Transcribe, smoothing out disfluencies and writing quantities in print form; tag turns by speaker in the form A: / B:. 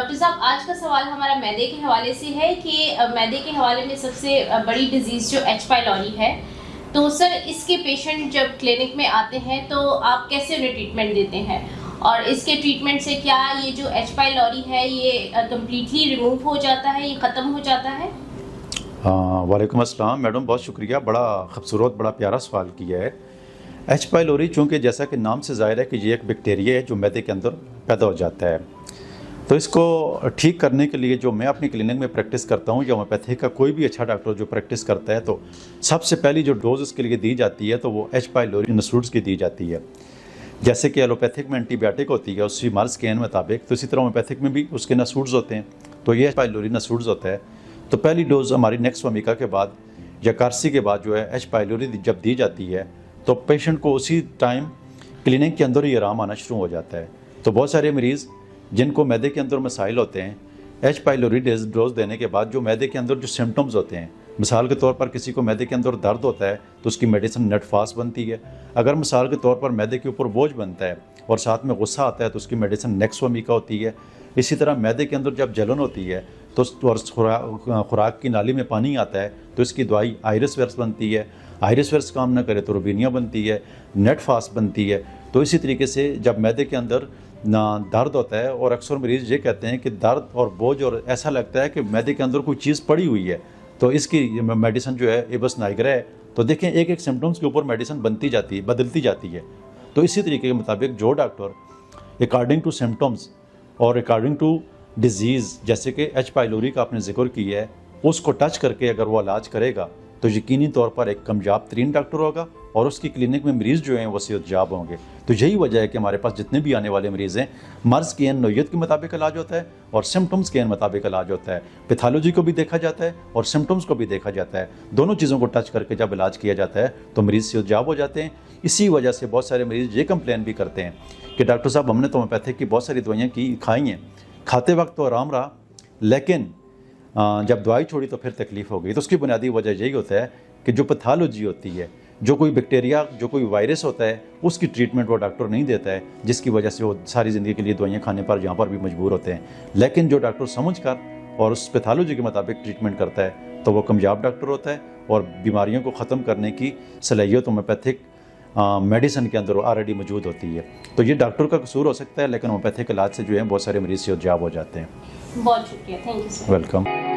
A: Doctor साहब, आज का सवाल हमारा मैदे के हवाले से है कि मैदे के हवाले में सबसे बड़ी डिजीज़ जो एच पाइलोरी है, तो सर इसके पेशेंट जब क्लिनिक में आते हैं तो आप कैसे उन्हें ट्रीटमेंट देते हैं, और इसके ट्रीटमेंट से क्या ये जो एच पाइलोरी है ये कम्प्लीटली रिमूव हो जाता है, ये ख़त्म हो जाता है?
B: वालेकुम अस्सलाम मैडम, बहुत शुक्रिया। बड़ा खूबसूरत बड़ा प्यारा सवाल किया है। एच पाइलोरी चूँकि जैसा कि नाम से ज़ाहिर है कि ये एक बैक्टीरिया है जो मैदे के अंदर पैदा हो जाता है, तो इसको ठीक करने के लिए जो मैं अपनी क्लिनिक में प्रैक्टिस करता हूँ या होम्योपैथी का कोई भी अच्छा डॉक्टर जो प्रैक्टिस करता है, तो सबसे पहली जो डोज उसके लिए दी जाती है तो वो एच पाइलोरी नसूड्स की दी जाती है। जैसे कि एलोपैथिक में एंटीबायोटिक होती है उसी मर्ज़ के मुताबिक, तो इसी तरह होम्योपैथिक में भी उसके नसूड्स होते हैं, तो ये एच पाइलोरी नसूड्स होता है। तो पहली डोज़ हमारी नेक्स्ट वमीका के बाद या कारसी के बाद जो है एच पाइलोरी जब दी जाती है तो पेशेंट को उसी टाइम क्लिनिक के अंदर ही आराम आना शुरू हो जाता है। तो बहुत सारे मरीज़ जिनको मैदे के अंदर मसाइल होते हैं, एच पाइलोरी डोज देने के बाद जो मैदे के अंदर जो सिम्टम्स होते हैं, मिसाल के तौर पर किसी को मैदे के अंदर दर्द होता है तो उसकी मेडिसिन नेट फास्ट बनती है। अगर मिसाल के तौर पर मैदे के ऊपर बोझ बनता है और साथ में गुस्सा आता है तो उसकी मेडिसिन नेक्स्ट वमीका होती है। इसी तरह मैदे के अंदर जब जलन होती है तो खुराक की नाली में पानी आता है तो इसकी दवाई आयरस वेर्स बनती है। आयरस वेर्स काम ना करे तो रुबीनिया बनती है, नेट फास्ट बनती है। तो इसी तरीके से जब मैदे के अंदर ना दर्द होता है, और अक्सर मरीज़ ये कहते हैं कि दर्द और बोझ और ऐसा लगता है कि मैदे के अंदर कोई चीज़ पड़ी हुई है, तो इसकी मेडिसिन जो है एबस नाइग्रा है। तो देखें एक एक सिम्टम्स के ऊपर मेडिसिन बनती जाती है, बदलती जाती है। तो इसी तरीके के मुताबिक जो डॉक्टर अकॉर्डिंग टू सिम्टम्स और अकॉर्डिंग टू डिजीज़, जैसे कि एच पाइलोरी का आपने जिक्र किया है, उसको टच करके अगर वो इलाज करेगा तो यकीनी तौर पर एक कामयाब तरीन डॉक्टर होगा और उसकी क्लिनिक में मरीज़ जो हैं वो सेहतयाब होंगे। तो यही वजह है कि हमारे पास जितने भी आने वाले मरीज़ हैं, मर्ज़ की नौयत के मुताबिक इलाज होता है और सिम्टम्स के मुताबिक इलाज होता है। पैथोलॉजी को भी देखा जाता है और सिम्टम्स को भी देखा जाता है। दोनों चीज़ों को टच करके जब इलाज किया जाता है तो मरीज़ सेहतयाब हो जाते हैं। इसी वजह से बहुत सारे मरीज़ ये कंप्लेन भी करते हैं कि डॉक्टर साहब हमने तो होम्योपैथिक की बहुत सारी दवाइयाँ खाई हैं, खाते वक्त तो आराम रहा, लेकिन जब दवाई छोड़ी तो फिर तकलीफ़ हो गई। तो उसकी बुनियादी वजह यही होता है कि जो पैथोलॉजी होती है, जो कोई बैक्टीरिया, जो कोई वायरस होता है, उसकी ट्रीटमेंट वो डॉक्टर नहीं देता है, जिसकी वजह से वो सारी ज़िंदगी के लिए दवाइयाँ खाने पर यहाँ पर भी मजबूर होते हैं। लेकिन जो डॉक्टर समझकर और उस पैथोलॉजी के मुताबिक ट्रीटमेंट करता है तो वो कामयाब डॉक्टर होता है और बीमारियों को ख़त्म करने की सलाहियत होम्योपैथिक मेडिसिन के अंदर ऑलरेडी मौजूद होती है। तो ये डॉक्टर का कसूर हो सकता है, लेकिन होम्योपैथिक इलाज से जो है बहुत सारे मरीज़ सेहतयाब हो जाते हैं।
A: बहुत शुक्रिया, थैंक यू सर।
B: वेलकम।